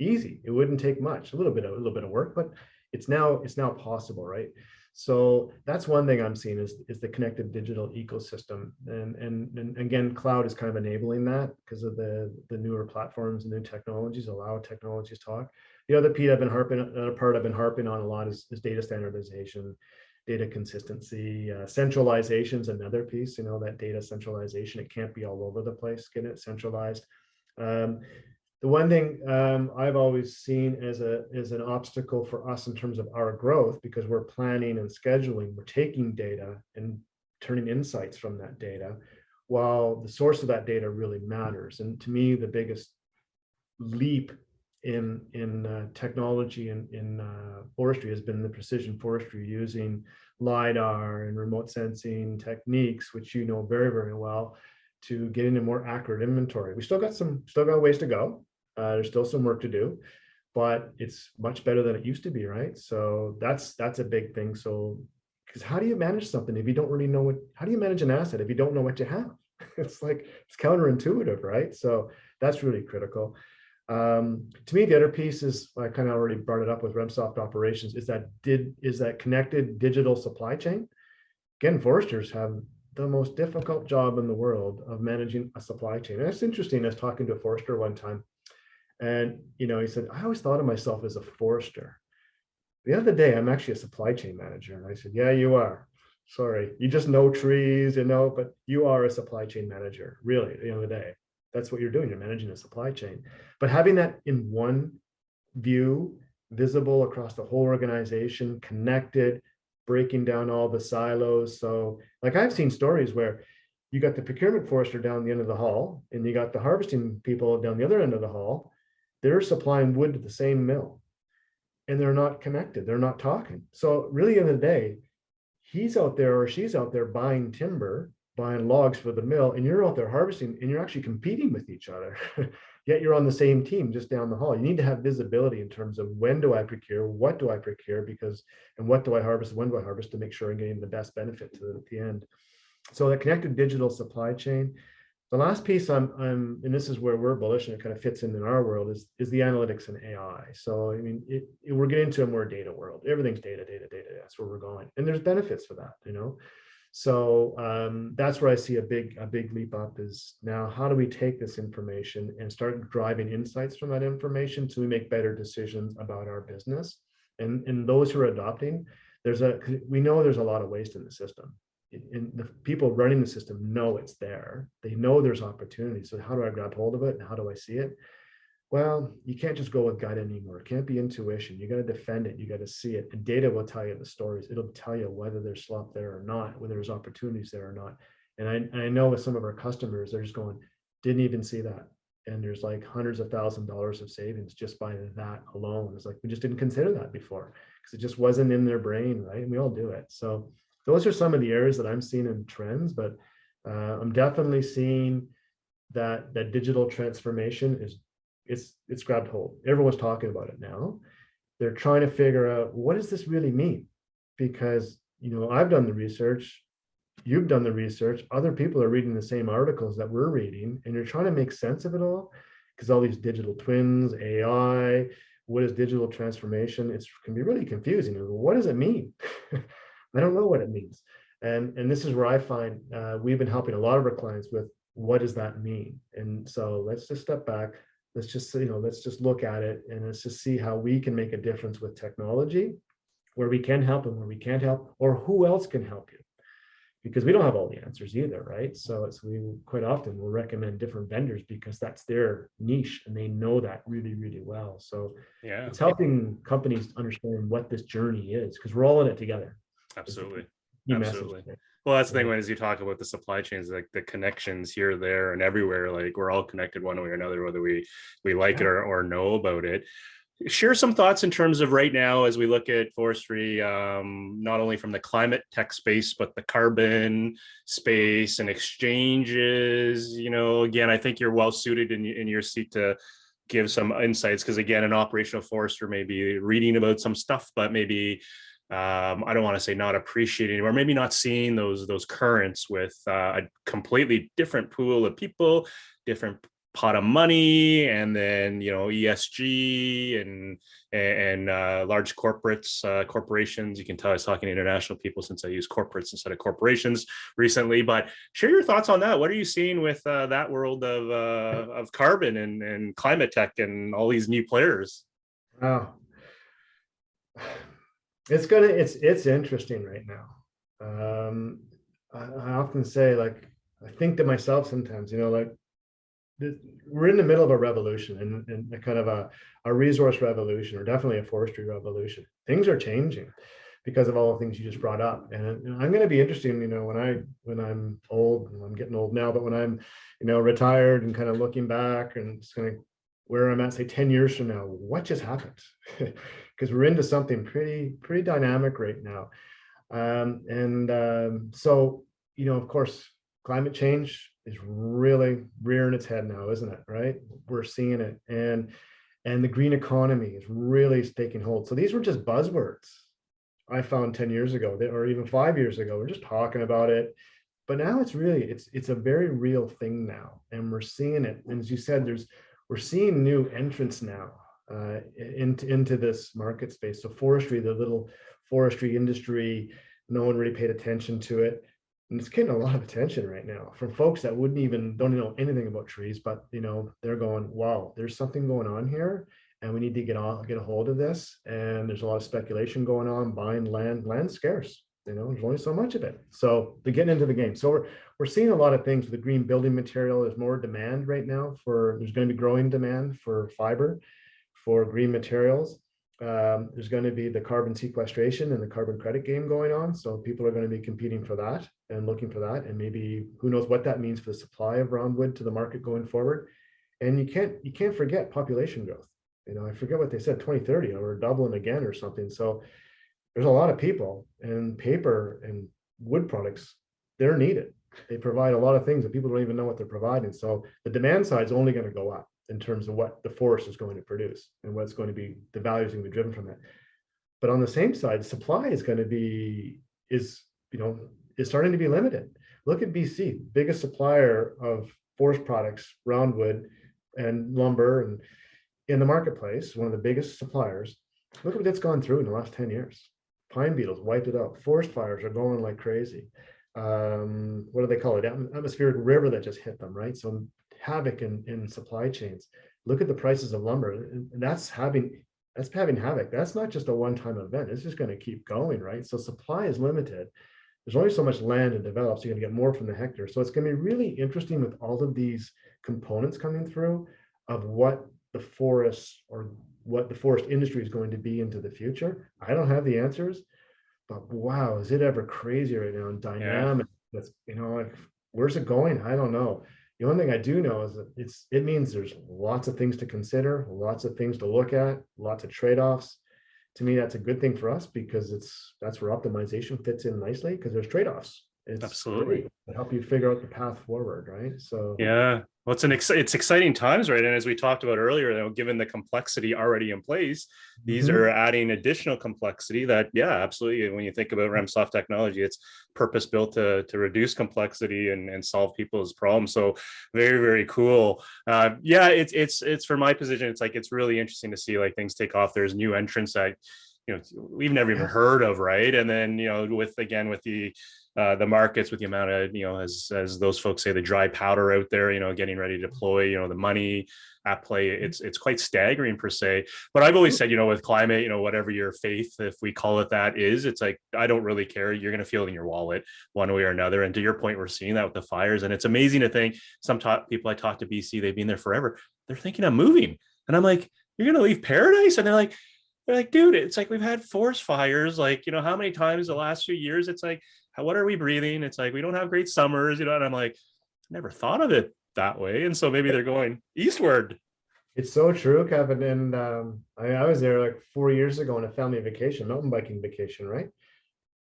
Easy. It wouldn't take much, a little bit of work, but it's now possible, right? So that's one thing I'm seeing is the connected digital ecosystem. And again, cloud is kind of enabling that because of the newer platforms and new technologies allow technologies to talk. The other part I've been harping on a lot is data standardization, data consistency, centralization is another piece, you know, that data centralization, it can't be all over the place, get it centralized. The one thing I've always seen as an obstacle for us in terms of our growth, because we're planning and scheduling, we're taking data and turning insights from that data, while the source of that data really matters. And to me, the biggest leap in technology in forestry has been the precision forestry using LiDAR and remote sensing techniques, which you know very, very well, to get into more accurate inventory. We still got ways to go. There's still some work to do, but it's much better than it used to be, right? So that's a big thing. So, because how do you manage something if you don't really know how do you manage an asset if you don't know what you have? It's like, it's counterintuitive, right? So that's really critical. To me, the other piece is, I kind of already brought it up with Remsoft operations, is that connected digital supply chain. Again, foresters have the most difficult job in the world of managing a supply chain. And it's interesting, I was talking to a forester one time, and you know, he said, I always thought of myself as a forester. The other day, I'm actually a supply chain manager. And I said, yeah, you are. Sorry, you just know trees, you know, but you are a supply chain manager, really, at the end of the day. That's what you're doing. You're managing a supply chain. But having that in one view, visible across the whole organization, connected, breaking down all the silos. So like I've seen stories where you got the procurement forester down the end of the hall and you got the harvesting people down the other end of the hall. They're supplying wood to the same mill and they're not connected. They're not talking. So really, in the end of the day, he's out there or she's out there buying timber, buying logs for the mill, and you're out there harvesting, and you're actually competing with each other. Yet you're on the same team just down the hall. You need to have visibility in terms of when do I procure, what do I procure, because, and what do I harvest, when do I harvest, to make sure I'm getting the best benefit to the end. So the connected digital supply chain. The last piece and this is where we're bullish, and it kind of fits in our world, is the analytics and AI. So I mean, we're getting into a more data world. Everything's data. That's where we're going, and there's benefits for that, you know. So that's where I see a big leap up, is now how do we take this information and start driving insights from that information so we make better decisions about our business. And those who are adopting, we know there's a lot of waste in the system. And the people running the system know it's there. They know there's opportunity. So how do I grab hold of it, and how do I see it? Well, you can't just go with gut anymore. It can't be intuition. You got to defend it. You got to see it. And data will tell you the stories. It'll tell you whether there's slop there or not, whether there's opportunities there or not. And I know with some of our customers, they're just going, didn't even see that. And there's like hundreds of $1,000s of savings just by that alone. It's like, we just didn't consider that before because it just wasn't in their brain, right? And we all do it. So those are some of the areas that I'm seeing in trends, but I'm definitely seeing that digital transformation it's grabbed hold. Everyone's talking about it now. They're trying to figure out, what does this really mean? Because, you know, I've done the research, you've done the research, other people are reading the same articles that we're reading, and you're trying to make sense of it all, because all these digital twins, AI, what is digital transformation? It can be really confusing. What does it mean? I don't know what it means. And this is where I find we've been helping a lot of our clients with, what does that mean? And so let's just step back. Let's just look at it, and let's just see how we can make a difference with technology, where we can help and where we can't help, or who else can help you, because we don't have all the answers either, right? So we quite often will recommend different vendors because that's their niche and they know that really, really well. So Yeah, it's helping companies understand what this journey is, because we're all in it together. absolutely. Absolutely. Well, that's the thing, when as you talk about the supply chains, like the connections here, there, and everywhere, like we're all connected one way or another, whether we like it or know about it. Share some thoughts in terms of right now as we look at forestry, not only from the climate tech space, but the carbon space and exchanges. You know, again, I think you're well suited in your seat to give some insights, because again, an operational forester may be reading about some stuff, but maybe I don't want to say not appreciating, or maybe not seeing those currents with a completely different pool of people, different pot of money, and then, you know, ESG and large corporations. You can tell I was talking to international people since I use corporates instead of corporations recently. But share your thoughts on that. What are you seeing with that world of carbon and climate tech and all these new players? Wow. It's interesting right now. I often say, like, I think to myself sometimes, you know, like, we're in the middle of a revolution, and a kind of a resource revolution, or definitely a forestry revolution. Things are changing because of all the things you just brought up. And I'm going to be interested, you know, when I'm old, and I'm getting old now, but when I'm, you know, retired and kind of looking back and just kind of where I'm at, say 10 years from now, what just happened? Because we're into something pretty dynamic right now. So, you know, of course, climate change is really rearing its head now, isn't it? Right? We're seeing it. And the green economy is really taking hold. So these were just buzzwords I found 10 years ago, or even 5 years ago. We're just talking about it. But now it's a very real thing now. And we're seeing it. And as you said, we're seeing new entrants now into this market space. So forestry, the little forestry industry, no one really paid attention to it. And it's getting a lot of attention right now from folks that don't know anything about trees, but, you know, they're going, wow, there's something going on here, and we need to get a hold of this. And there's a lot of speculation going on, buying land's scarce. You know, there's only so much of it. So they're getting into the game. So we're seeing a lot of things with the green building material. There's more demand right now there's going to be growing demand for fiber, for green materials. There's going to be the carbon sequestration and the carbon credit game going on. So people are going to be competing for that and looking for that. And maybe who knows what that means for the supply of roundwood to the market going forward. And you can't forget population growth. You know, I forget what they said, 2030, or doubling again or something. So there's a lot of people, and paper and wood products, they're needed. They provide a lot of things that people don't even know what they're providing. So the demand side is only going to go up in terms of what the forest is going to produce and what's going to be, the value is going to be driven from it. But on the same side, supply is going to be, is, is starting to be limited. Look at BC, biggest supplier of forest products, roundwood and lumber, and in the marketplace, one of the biggest suppliers. Look at what it's gone through in the last 10 years. Pine beetles wiped it out. Forest fires are going like crazy. What do they call it? Atmospheric river that just hit them, right? So havoc in supply chains. Look at the prices of lumber, and that's having havoc. That's not just a one-time event. It's just going to keep going, right? So supply is limited. There's only so much land to develop, so you're going to get more from the hectare. So it's going to be really interesting with all of these components coming through of what the forest or what the forest industry is going to be into the future. I don't have the answers, but wow, is it ever crazy right now and dynamic? Yeah. That's, like, where's it going? I don't know. The only thing I do know is that it means there's lots of things to consider, lots of things to look at, lots of trade-offs. To me, that's a good thing for us because that's where optimization fits in nicely, because there's trade-offs. It's Absolutely. great to help you figure out the path forward, right? So yeah, well, it's exciting times, right? And as we talked about earlier, given the complexity already in place, these are adding additional complexity that, yeah, absolutely. When you think about Remsoft technology, it's purpose built to reduce complexity and solve people's problems. So very, very cool. Yeah, it's for my position, it's like, it's really interesting to see like things take off. There's new entrants that we've never even heard of, right? And then with the markets, with the amount of as those folks say, the dry powder out there, getting ready to deploy, the money at play, it's quite staggering per se. But I've always said, with climate, whatever your faith, if we call it that, is, it's like, I don't really care. You're going to feel it in your wallet one way or another. And to your point, we're seeing that with the fires, and it's amazing to think some people I talk to BC, they've been there forever, they're thinking of moving, and I'm like, you're going to leave paradise? And they're like, dude, it's like, we've had forest fires, like, how many times the last few years? It's like, what are we breathing? It's like, we don't have great summers, and I'm like, never thought of it that way. And so maybe they're going eastward. It's so true, Kevin. And I was there like 4 years ago on a family vacation, mountain biking vacation, right?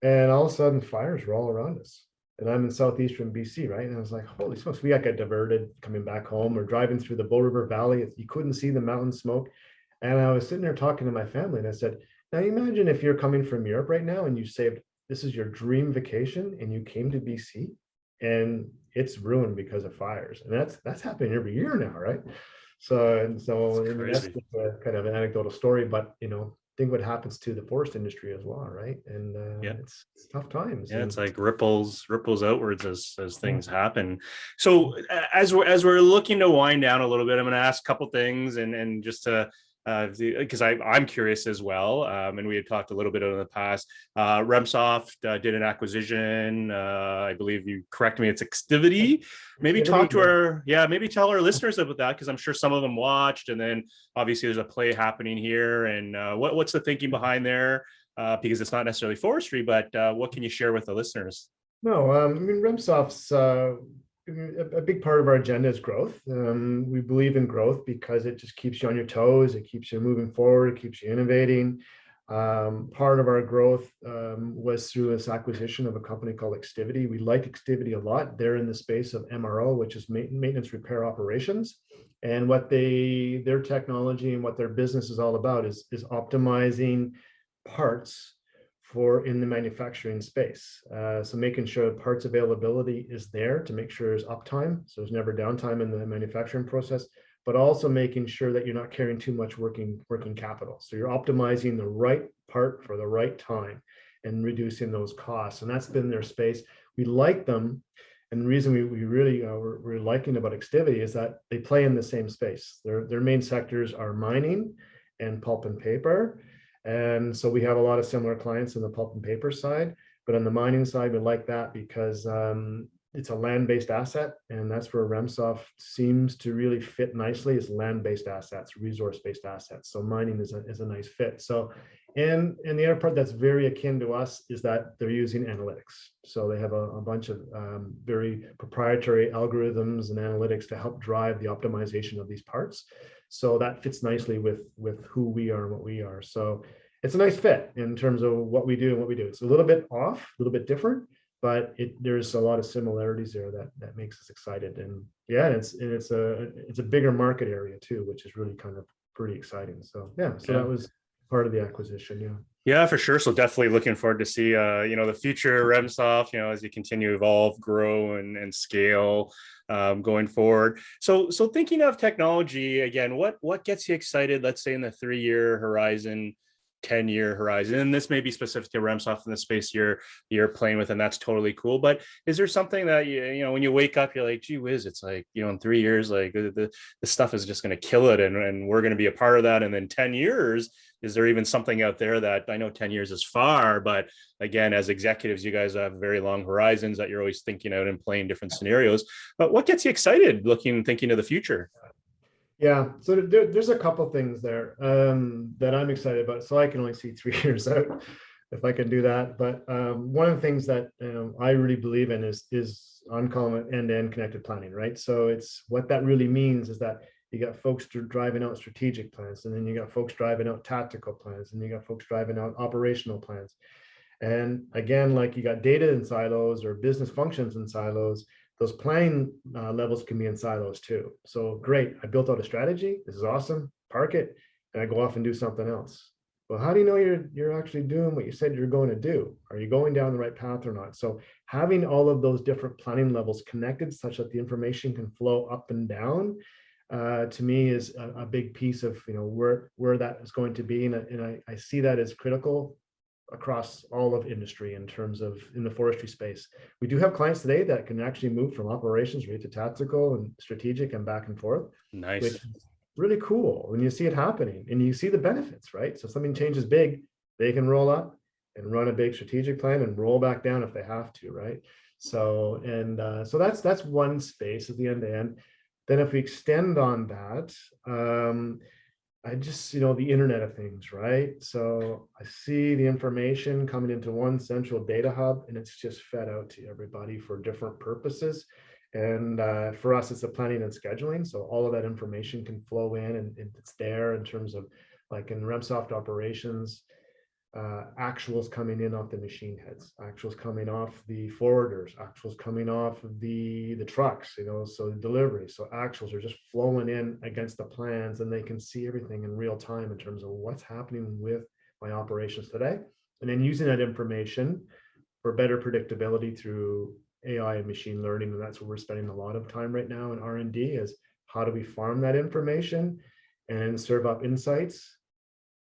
And all of a sudden fires were all around us. And I'm in southeastern BC, right? And I was like, holy smokes, we got diverted coming back home or driving through the Bow River Valley. You couldn't see the mountain smoke. And I was sitting there talking to my family, and I said, now imagine if you're coming from Europe right now and you saved, this is your dream vacation, and you came to BC and it's ruined because of fires. And that's happening every year now, right? So that's just a kind of an anecdotal story, but think what happens to the forest industry as well, right? And it's tough times. Yeah, it's like ripples outwards as things happen. So as we're looking to wind down a little bit, I'm going to ask a couple things and just to because I'm curious as well. And we had talked a little bit in the past. Remsoft did an acquisition. I believe, you correct me, it's Activity. Maybe talk to maybe tell our listeners about that, because I'm sure some of them watched. And then obviously there's a play happening here. And what's the thinking behind there? Because it's not necessarily forestry, but what can you share with the listeners? No, I mean, Remsoft's a big part of our agenda is growth. We believe in growth because it just keeps you on your toes. It keeps you moving forward. It keeps you innovating. Part of our growth was through this acquisition of a company called Activity. We like Activity a lot. They're in the space of MRO, which is maintenance repair operations. And what their technology and what their business is all about is optimizing parts in the manufacturing space. So making sure parts availability is there to make sure there's uptime, so there's never downtime in the manufacturing process, but also making sure that you're not carrying too much working capital. So you're optimizing the right part for the right time and reducing those costs. And that's been their space. We like them. And the reason we really we're liking about Activity is that they play in the same space. Their main sectors are mining and pulp and paper. And so we have a lot of similar clients in the pulp and paper side, but on the mining side, we like that because it's a land-based asset, and that's where Remsoft seems to really fit nicely, is land-based assets, resource-based assets. So mining is a nice fit. So, and the other part that's very akin to us is that they're using analytics. So they have a bunch of very proprietary algorithms and analytics to help drive the optimization of these parts. So that fits nicely with who we are and what we are. So it's a nice fit in terms of what we do and what we do. It's a little bit off, a little bit different, but there's a lot of similarities there that makes us excited. And yeah, it's a bigger market area too, which is really kind of pretty exciting. So yeah, so that was part of the acquisition. Yeah. Yeah, for sure. So definitely looking forward to see, the future Remsoft, as you continue to evolve, grow, and scale going forward. So thinking of technology again, what gets you excited? Let's say in the 3-year horizon, 10-year horizon, and this may be specific to Remsoft in the space you're playing with, and that's totally cool. But is there something that when you wake up, you're like, gee whiz, it's like in 3 years, like the stuff is just going to kill it, and we're going to be a part of that. And then 10 years. Is there even something out there that, I know 10 years is far, but again, as executives, you guys have very long horizons that you're always thinking out and playing different scenarios. But what gets you excited thinking of the future? Yeah, so there's a couple things there that I'm excited about. So I can only see 3 years out if I can do that. But one of the things that I really believe in is I'm calling it end-to-end connected planning, right? So it's what that really means is that you got folks driving out strategic plans, and then you got folks driving out tactical plans, and you got folks driving out operational plans. And again, like you got data in silos or business functions in silos, those planning levels can be in silos too. So great, I built out a strategy. This is awesome. Park it, and I go off and do something else. Well, how do you know you're actually doing what you said you're going to do? Are you going down the right path or not? So having all of those different planning levels connected such that the information can flow up and down, to me is a big piece of where that is going to be, and I see that as critical across all of industry in terms of in the forestry space. We do have clients today that can actually move from operations right to tactical and strategic and back and forth. Nice. Which is really cool when you see it happening and you see the benefits, right? So something changes big, they can roll up and run a big strategic plan and roll back down if they have to, right? So so that's one space at the end to end. Then if we extend on that, I just, the Internet of Things, right? So I see the information coming into one central data hub, and it's just fed out to everybody for different purposes. And for us, it's the planning and scheduling. So all of that information can flow in, and it's there in terms of, like in Remsoft operations, actuals coming in off the machine heads, actuals coming off the forwarders, actuals coming off of the trucks, so the delivery. So actuals are just flowing in against the plans, and they can see everything in real time in terms of what's happening with my operations today. And then using that information for better predictability through AI and machine learning. And that's where we're spending a lot of time right now in R&D, is how do we farm that information and serve up insights,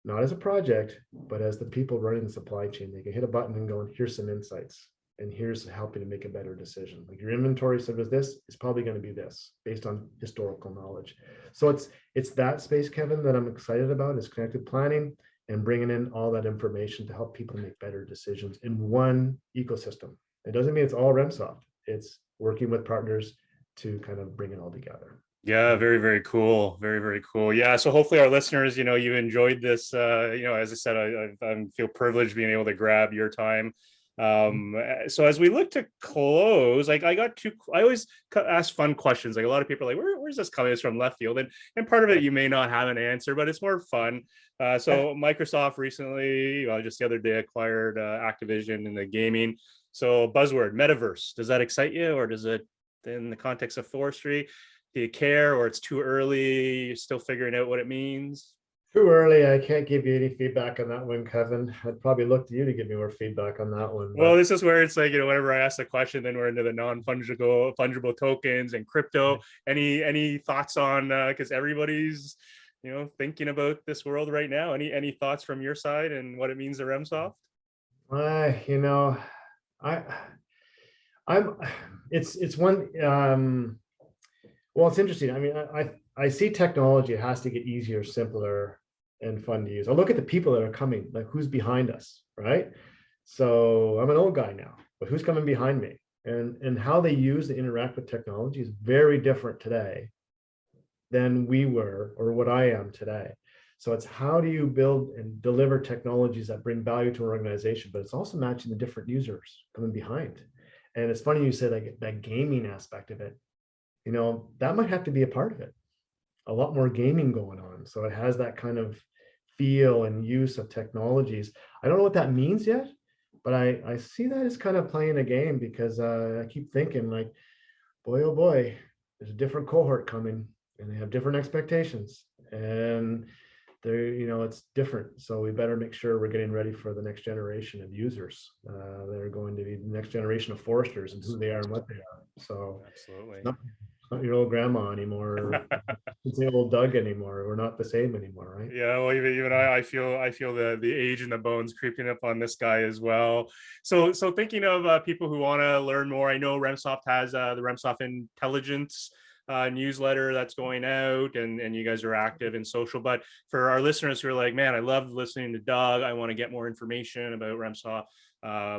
not as a project, but as the people running the supply chain. They can hit a button and go, and here's some insights, and here's helping to make a better decision. Like your inventory said was this, it's probably going to be this based on historical knowledge. So it's that space, Kevin, that I'm excited about, is connected planning and bringing in all that information to help people make better decisions in one ecosystem. It doesn't mean it's all Remsoft. It's working with partners to kind of bring it all together. Yeah, very, very cool. Very, very cool. Yeah. So hopefully our listeners, you enjoyed this. As I said, I feel privileged being able to grab your time. So as we look to close, like I always ask fun questions. Like a lot of people are like, where's this coming? It's from left field. And part of it, you may not have an answer, but it's more fun. So Microsoft recently, just the other day, acquired Activision in the gaming. So buzzword, metaverse, does that excite you, or does it, in the context of forestry, do you care, or it's too early, you're still figuring out what it means? Too early. I can't give you any feedback on that one, Kevin. I'd probably look to you to give me more feedback on that one. Well, this is where it's like, whenever I ask the question, then we're into the fungible tokens and crypto. Any thoughts on, because everybody's, thinking about this world right now. Any thoughts from your side and what it means to Remsoft? It's one, well, it's interesting. I mean, I see technology has to get easier, simpler, and fun to use. I look at the people that are coming, like who's behind us, right? So I'm an old guy now, but who's coming behind me? And how they use and interact with technology is very different today than we were, or what I am today. So it's how do you build and deliver technologies that bring value to an organization, but it's also matching the different users coming behind. And it's funny you said like that gaming aspect of it, that might have to be a part of it. A lot more gaming going on. So it has that kind of feel and use of technologies. I don't know what that means yet, but I see that as kind of playing a game, because I keep thinking like, boy, oh boy, there's a different cohort coming and they have different expectations, and they're, it's different. So we better make sure we're getting ready for the next generation of users. They're going to be the next generation of foresters and who they are and what they are. So Absolutely. it's not your old grandma anymore. It's the old Doug anymore. We're not the same anymore, right? Yeah, well, even I feel the age and the bones creeping up on this guy as well. So thinking of people who want to learn more, I know Remsoft has the Remsoft Intelligence newsletter that's going out, and you guys are active in social. But for our listeners who are like, man, I love listening to Doug, I want to get more information about Remsoft,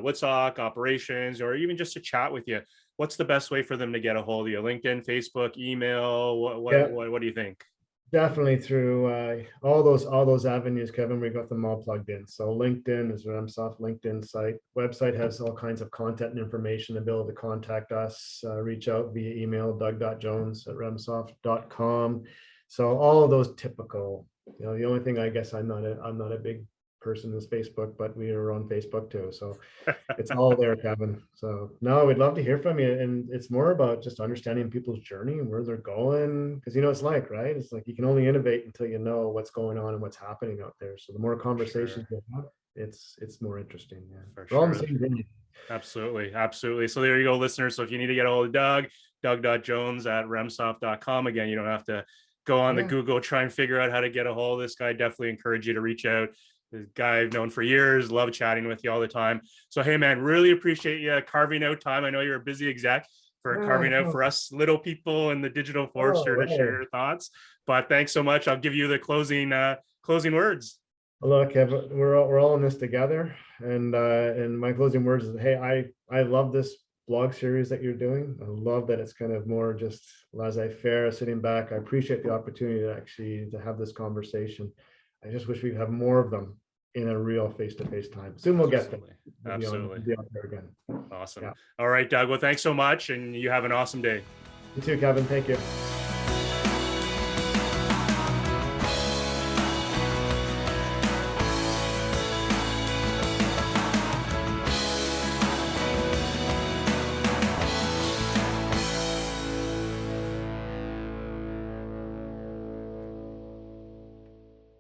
Woodstock operations, or even just to chat with you, what's the best way for them to get a hold of you? LinkedIn, Facebook, email? What do you think? Definitely through all those avenues, Kevin. We got them all plugged in. So LinkedIn is Remsoft LinkedIn site. Website has all kinds of content and information, ability to contact us, reach out via email, doug.jones@remsoft.com. So all of those typical. The only thing, I guess, I'm not a big person is Facebook, but we are on Facebook too. So it's all there, Kevin. So no, we'd love to hear from you. And it's more about just understanding people's journey and where they're going. Because it's like, right? It's like you can only innovate until you know what's going on and what's happening out there. So the more conversations we have, it's more interesting. Yeah. For We're all in the sure. same journey. Absolutely. So there you go, listeners. So if you need to get a hold of doug.jones@remsoft.com. Again, you don't have to go on the Google, try and figure out how to get a hold of this guy. Definitely encourage you to reach out. The guy I've known for years, love chatting with you all the time. So, hey man, really appreciate you carving out time. I know you're a busy exec, for carving out for us little people in the digital forester to share your thoughts. But thanks so much. I'll give you the closing words. Look, Kevin, we're all in this together, and my closing words is, hey, I love this blog series that you're doing. I love that it's kind of more just laissez-faire, sitting back. I appreciate the opportunity to have this conversation. I just wish we'd have more of them in a real face-to-face time. Soon we'll get them. Absolutely. Be out there again. Awesome. Yeah. All right, Doug. Well, thanks so much, and you have an awesome day. You too, Kevin. Thank you.